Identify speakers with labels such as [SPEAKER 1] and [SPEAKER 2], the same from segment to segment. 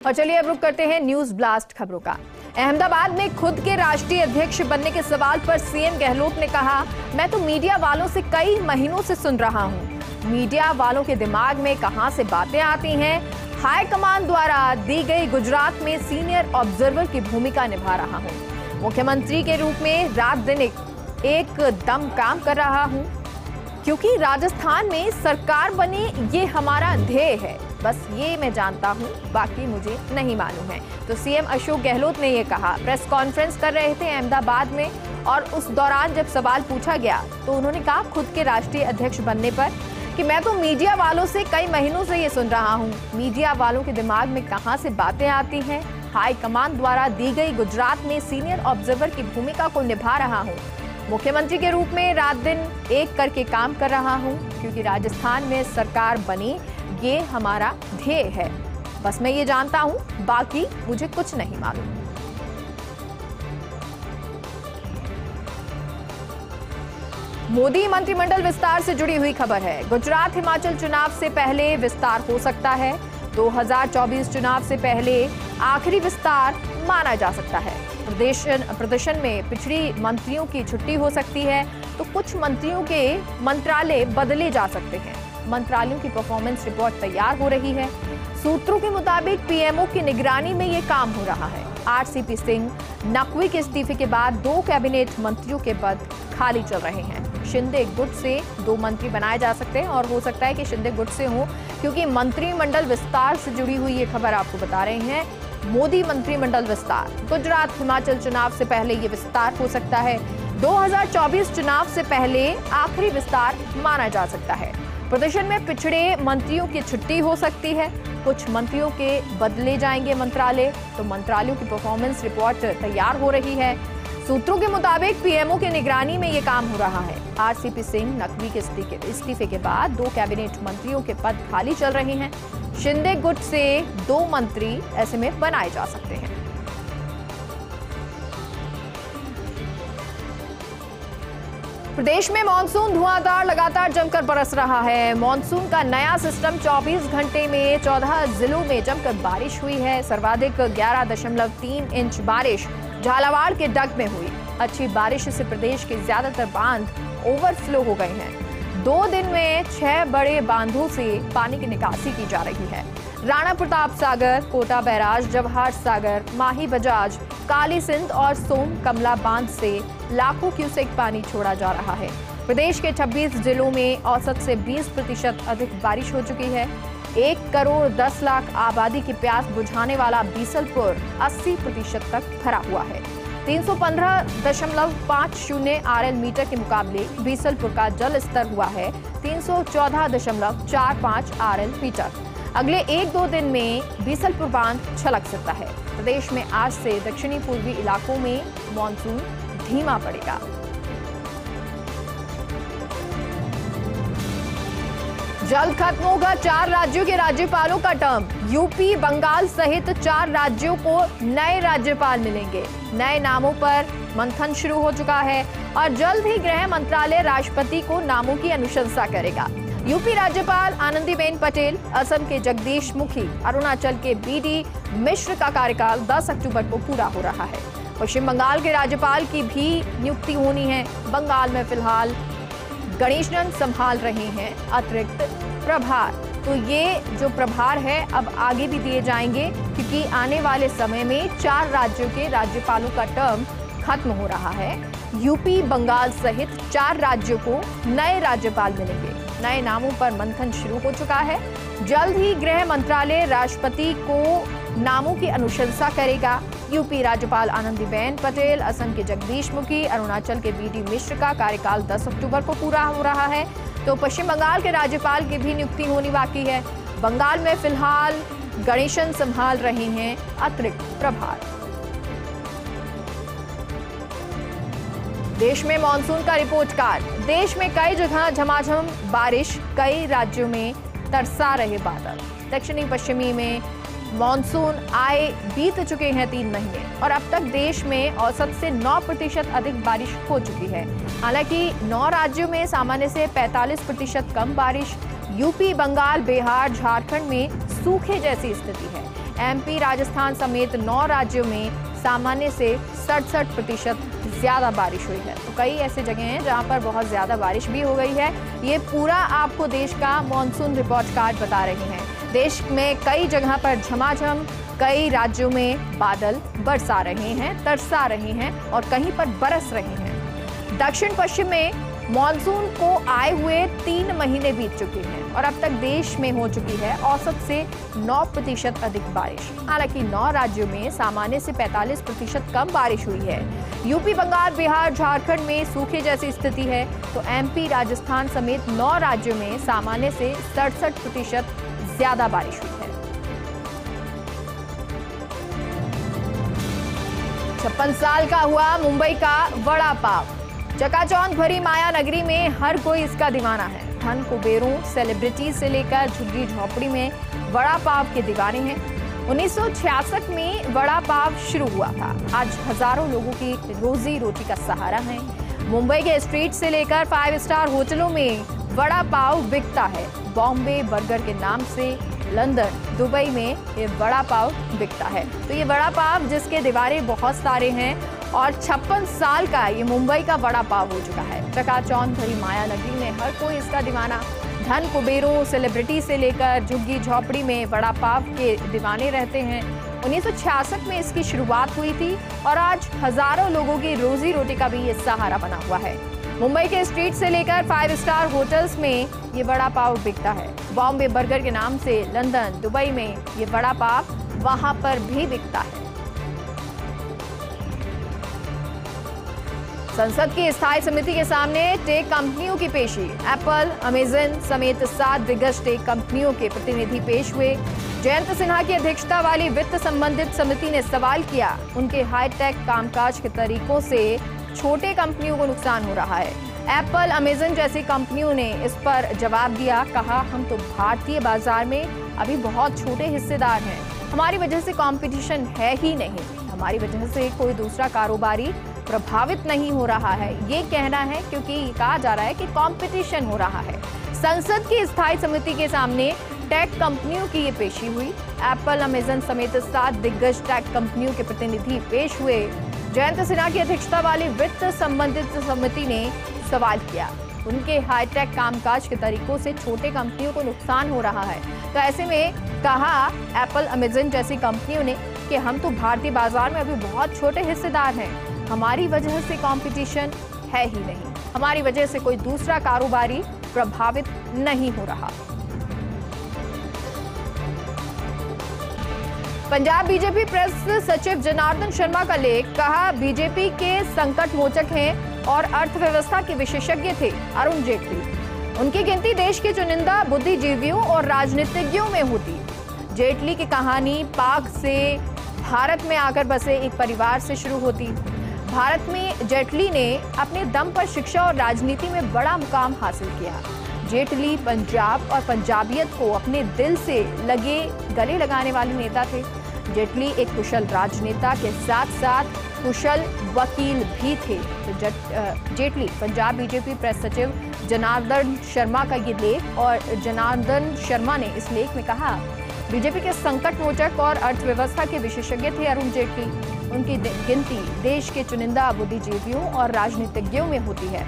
[SPEAKER 1] और चलिए अब रुक करते हैं न्यूज ब्लास्ट खबरों का। अहमदाबाद में खुद के राष्ट्रीय अध्यक्ष बनने के सवाल पर सीएम गहलोत ने कहा, मैं तो मीडिया वालों से कई महीनों से सुन रहा हूं। मीडिया वालों के दिमाग में कहां से बातें आती हैं। हाईकमान द्वारा दी गई गुजरात में सीनियर ऑब्जर्वर की भूमिका निभा रहा हूं। मुख्यमंत्री के रूप में रात दिन एक दम काम कर रहा हूं, क्योंकि राजस्थान में सरकार बने ये हमारा ध्येय है। बस ये मैं जानता हूं, बाकी मुझे नहीं मालूम है। तो सीएम अशोक गहलोत ने ये कहा। प्रेस कॉन्फ्रेंस कर रहे थे अहमदाबाद में और उस दौरान जब सवाल पूछा गया तो उन्होंने कहा खुद के राष्ट्रीय अध्यक्ष बनने पर कि मैं तो मीडिया वालों से कई महीनों से ये सुन रहा हूं। मीडिया वालों के दिमाग में कहां से बातें आती हैं। हाईकमान द्वारा दी गई गुजरात में सीनियर ऑब्जर्वर की भूमिका को निभा रहा हूं। मुख्यमंत्री के रूप में रात दिन एक करके काम कर रहा हूं, क्योंकि राजस्थान में सरकार बनी ये हमारा ध्येय है। बस मैं ये जानता हूं, बाकी मुझे कुछ नहीं मालूम। मोदी मंत्रिमंडल विस्तार से जुड़ी हुई खबर है। गुजरात हिमाचल चुनाव से पहले विस्तार हो सकता है। 2024 चुनाव से पहले आखिरी विस्तार माना जा सकता है। प्रदर्शन में पिछड़ी मंत्रियों की छुट्टी हो सकती है, तो कुछ मंत्रियों के मंत्रालय बदले जा सकते हैं। मंत्रालयों की परफॉर्मेंस रिपोर्ट तैयार हो रही है। सूत्रों के मुताबिक पीएमओ की निगरानी में ये काम हो रहा है। आरसीपी सिंह नकवी के इस्तीफे के बाद 2 कैबिनेट मंत्रियों के पद खाली चल रहे हैं। शिंदे गुट से 2 मंत्री बनाए जा सकते हैं और हो सकता है कि शिंदे गुट से हो, क्योंकि मंत्रिमंडल विस्तार से जुड़ी हुई ये खबर आपको बता रहे हैं। मोदी मंत्रिमंडल विस्तार, गुजरात हिमाचल चुनाव से पहले ये विस्तार हो सकता है। 2024 चुनाव से पहले आखिरी विस्तार माना जा सकता है। प्रदर्शन में पिछड़े मंत्रियों की छुट्टी हो सकती है। कुछ मंत्रियों के बदले जाएंगे मंत्रालय, तो मंत्रालयों की परफॉर्मेंस रिपोर्ट तैयार हो रही है। सूत्रों के मुताबिक पीएमओ की निगरानी में ये काम हो रहा है। आरसीपी सिंह नकवी के इस्तीफे के बाद 2 कैबिनेट मंत्रियों के पद खाली चल रहे हैं। शिंदे गुट से 2 मंत्री ऐसे में बनाए जा सकते हैं। प्रदेश में मानसून धुआंधार लगातार जमकर बरस रहा है। मानसून का नया सिस्टम 24 घंटे में 14 जिलों में जमकर बारिश हुई है। सर्वाधिक 11.3 इंच बारिश झालावाड़ के डग में हुई। अच्छी बारिश से प्रदेश के ज्यादातर बांध ओवरफ्लो हो गए हैं। 2 दिन में 6 बड़े बांधों से पानी की निकासी की जा रही है। राणा प्रताप सागर, कोटा बैराज, जवाहर सागर, माही बजाज, काली सिंध और सोम कमला बांध से लाखों क्यूसेक पानी छोड़ा जा रहा है। प्रदेश के 26 जिलों में औसत से 20% अधिक बारिश हो चुकी है। 1 करोड़ 10 लाख आबादी की प्यास बुझाने वाला बीसलपुर 80% तक भरा हुआ है। 315.50 RL मीटर के मुकाबले बीसलपुर का जल स्तर हुआ है 314.45 RL मीटर। अगले 1-2 दिन में बीसलपुर बांध छलक सकता है। प्रदेश में आज से दक्षिणी पूर्वी इलाकों में मानसून धीमा पड़ेगा। जल्द खत्म होगा 4 राज्यों के राज्यपालों का टर्म। यूपी, बंगाल सहित 4 राज्यों को नए राज्यपाल मिलेंगे। नए नामों पर मंथन शुरू हो चुका है और जल्द ही गृह मंत्रालय राष्ट्रपति को नामों की अनुशंसा करेगा। यूपी राज्यपाल आनंदीबेन पटेल, असम के जगदीश मुखी, अरुणाचल के बीडी मिश्र का कार्यकाल 10 अक्टूबर को पूरा हो रहा है। पश्चिम बंगाल के राज्यपाल की भी नियुक्ति होनी है। बंगाल में फिलहाल गणेशनन संभाल रहे हैं अतिरिक्त प्रभार। तो ये जो प्रभार है अब आगे भी दिए जाएंगे, क्योंकि आने वाले समय में 4 राज्यों के राज्यपालों का टर्म खत्म हो रहा है। यूपी, बंगाल सहित 4 राज्यों को नए राज्यपाल मिलेंगे। नए नामों पर मंथन शुरू हो चुका है। जल्द ही गृह मंत्रालय राष्ट्रपति को नामों की अनुशंसा करेगा। यूपी राज्यपाल आनंदीबेन पटेल, असम के जगदीश मुखी, अरुणाचल के बीडी मिश्र का कार्यकाल 10 अक्टूबर को पूरा हो रहा है। तो पश्चिम बंगाल के राज्यपाल की भी नियुक्ति होनी बाकी है। बंगाल में फिलहाल गणेशन संभाल रहे हैं अतिरिक्त प्रभार। देश में मानसून का रिपोर्ट कार्ड। देश में कई जगह झमाझम बारिश, कई राज्यों में तरसा रहे बादल। दक्षिणी पश्चिमी में मानसून आए बीत चुके हैं 3 महीने और अब तक देश में औसत से 9% अधिक बारिश हो चुकी है। हालांकि 9 राज्यों में सामान्य से 45% कम बारिश। यूपी, बंगाल, बिहार, झारखंड में सूखे जैसी स्थिति है। एमपी, राजस्थान समेत 9 राज्यों में सामान्य से 67% ज्यादा बारिश हुई है। तो कई ऐसे जगह हैं जहां पर बहुत ज्यादा बारिश भी हो गई है। ये पूरा आपको देश का मॉनसून रिपोर्ट कार्ड बता रहे हैं। देश में कई जगह पर झमाझम, कई राज्यों में बादल बरसा रहे हैं, तरसा रहे हैं और कहीं पर बरस रहे हैं। दक्षिण पश्चिम में मॉनसून को आए हुए 3 महीने बीत चुके हैं और अब तक देश में हो चुकी है औसत से 9% अधिक बारिश। हालांकि 9 राज्यों में सामान्य से 45% कम बारिश हुई है। यूपी, बंगाल, बिहार, झारखंड में सूखे जैसी स्थिति है, तो एमपी, राजस्थान समेत 9 राज्यों में सामान्य से 67% ज्यादा बारिश हुई है। 56 साल का हुआ मुंबई का वड़ा पाव। चकाचौंध भरी माया नगरी में हर कोई इसका दीवाना है। धन कुबेरों, सेलिब्रिटी से लेकर झुग्गी झोपड़ी में वड़ा पाव के दीवाने हैं। 1966 में वड़ा पाव शुरू हुआ था। आज हजारों लोगों की रोजी रोटी का सहारा है। मुंबई के स्ट्रीट से लेकर 5 स्टार होटलों में वड़ा पाव बिकता है। बॉम्बे बर्गर के नाम से लंदन, दुबई में ये वड़ा पाव बिकता है। तो ये वड़ा पाव जिसके दीवारे बहुत सारे हैं और 56 साल का ये मुंबई का वड़ा पाव हो चुका है। चकाचौंध भरी माया नगरी में हर कोई इसका दीवाना। धन कुबेरों, सेलिब्रिटी से लेकर झुग्गी झोपड़ी में वड़ा पाव के दीवाने रहते हैं। 1966 में इसकी शुरुआत हुई थी और आज हजारों लोगों की रोजी रोटी का भी ये सहारा बना हुआ है। मुंबई के स्ट्रीट से लेकर 5 स्टार होटल्स में ये वड़ा पाव बिकता है। बॉम्बे बर्गर के नाम से लंदन, दुबई में ये वड़ा पाव वहां पर भी बिकता है। संसद की स्थायी समिति के सामने टेक कंपनियों की पेशी। एप्पल, अमेजन समेत 7 दिग्गज टेक कंपनियों के प्रतिनिधि पेश हुए। जयंत सिन्हा की अध्यक्षता वाली वित्त संबंधित समिति ने सवाल किया, उनके हाईटेक कामकाज के तरीकों से छोटे कंपनियों को नुकसान हो रहा है। एप्पल, अमेजन जैसी कंपनियों ने इस पर जवाब दिया, कहा हम तो भारतीय बाजार में अभी बहुत छोटे हिस्सेदार हैं, हमारी वजह से कंपटीशन है ही नहीं, हमारी वजह से कोई दूसरा कारोबारी प्रभावित नहीं हो रहा है। ये कहना है क्योंकि कहा जा रहा है कि कंपटीशन हो रहा है। संसद की स्थायी समिति के सामने टेक कंपनियों की ये पेशी हुई। एप्पल, अमेजन समेत 7 दिग्गज टेक कंपनियों के प्रतिनिधि पेश हुए। जयंत सिन्हा की अध्यक्षता वाली वित्त संबंधित समिति ने सवाल किया, उनके हाईटेक कामकाज के तरीकों से छोटे कंपनियों को नुकसान हो रहा है। तो ऐसे में कहा एप्पल, अमेजन जैसी कंपनियों ने कि हम तो भारतीय बाजार में अभी बहुत छोटे हिस्सेदार हैं, हमारी वजह से कंपटीशन है ही नहीं, हमारी वजह से कोई दूसरा कारोबारी प्रभावित नहीं हो रहा। पंजाब बीजेपी प्रेस सचिव जनार्दन शर्मा का लेख, कहा बीजेपी के संकट मोचक हैं और अर्थव्यवस्था के विशेषज्ञ थे अरुण जेटली। उनकी गिनती देश के चुनिंदा बुद्धिजीवियों और राजनीतिज्ञों में होती। जेटली की कहानी पाक से भारत में आकर बसे एक परिवार से शुरू होती। भारत में जेटली ने अपने दम पर शिक्षा और राजनीति में बड़ा मुकाम हासिल किया। जेटली पंजाब और पंजाबियत को अपने दिल से गले लगाने वाले नेता थे। जेटली एक कुशल राजनेता के साथ साथ कुशल वकील भी थे। तो जेटली पंजाब बीजेपी प्रेस सचिव जनार्दन शर्मा का ये लेख, और जनार्दन शर्मा ने इस लेख में कहा, बीजेपी के संकट मोचक और अर्थव्यवस्था के विशेषज्ञ थे अरुण जेटली। उनकी गिनती देश के चुनिंदा बुद्धिजीवियों और राजनीतिज्ञों में होती है।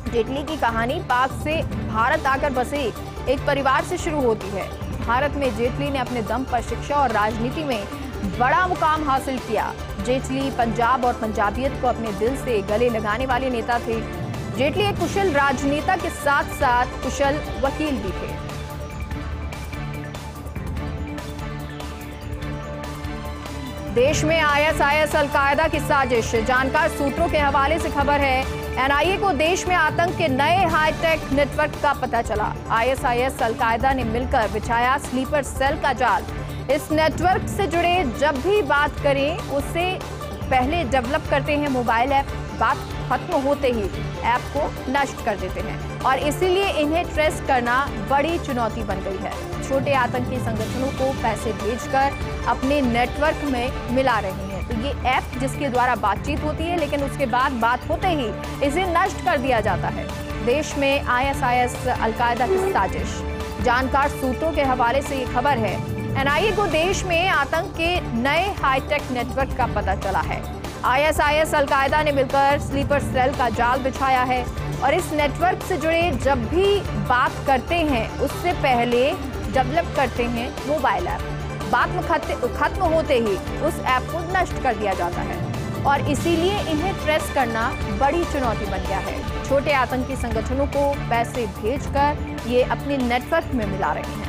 [SPEAKER 1] जेटली की कहानी पाक से भारत आकर बसे एक परिवार से शुरू होती है। भारत में जेटली ने अपने दम पर शिक्षा और राजनीति में बड़ा मुकाम हासिल किया। जेटली पंजाब और पंजाबियत को अपने दिल से गले लगाने वाले नेता थे। जेटली एक कुशल राजनेता के साथ साथ कुशल वकील भी थे। देश में आईएसआईएस अलकायदा की साजिश, जानकार सूत्रों के हवाले से खबर है। एनआईए को देश में आतंक के नए हाईटेक नेटवर्क का पता चला। आईएसआईएस अलकायदा ने मिलकर बिछाया स्लीपर सेल का जाल। इस नेटवर्क से जुड़े जब भी बात करें उससे पहले डेवलप करते हैं मोबाइल ऐप, बात खत्म होते ही ऐप को नष्ट कर देते हैं और इसीलिए इन्हें ट्रेस करना बड़ी चुनौती बन गई है। छोटे आतंकी संगठनों को पैसे भेजकर अपने नेटवर्क में मिला रहे हैं। तो ये ऐप जिसके द्वारा बातचीत होती है, लेकिन उसके बाद बात होते ही इसे नष्ट कर दिया जाता है। देश में आईएसआईएस अलकायदा की साजिश, जानकार सूत्रों के हवाले से ये खबर है। एनआईए को देश में आतंक के नए हाईटेक नेटवर्क का पता चला है। आईएसआईएस, अलकायदा ने मिलकर स्लीपर सेल का जाल बिछाया है और इस नेटवर्क से जुड़े जब भी बात करते हैं उससे पहले डेवलप करते हैं मोबाइल ऐप। बात खत्म होते ही उस ऐप को नष्ट कर दिया जाता है और इसीलिए इन्हें ट्रेस करना बड़ी चुनौती बन गया है। छोटे आतंकी संगठनों को पैसे भेजकर ये अपने नेटवर्क में मिला रहे हैं।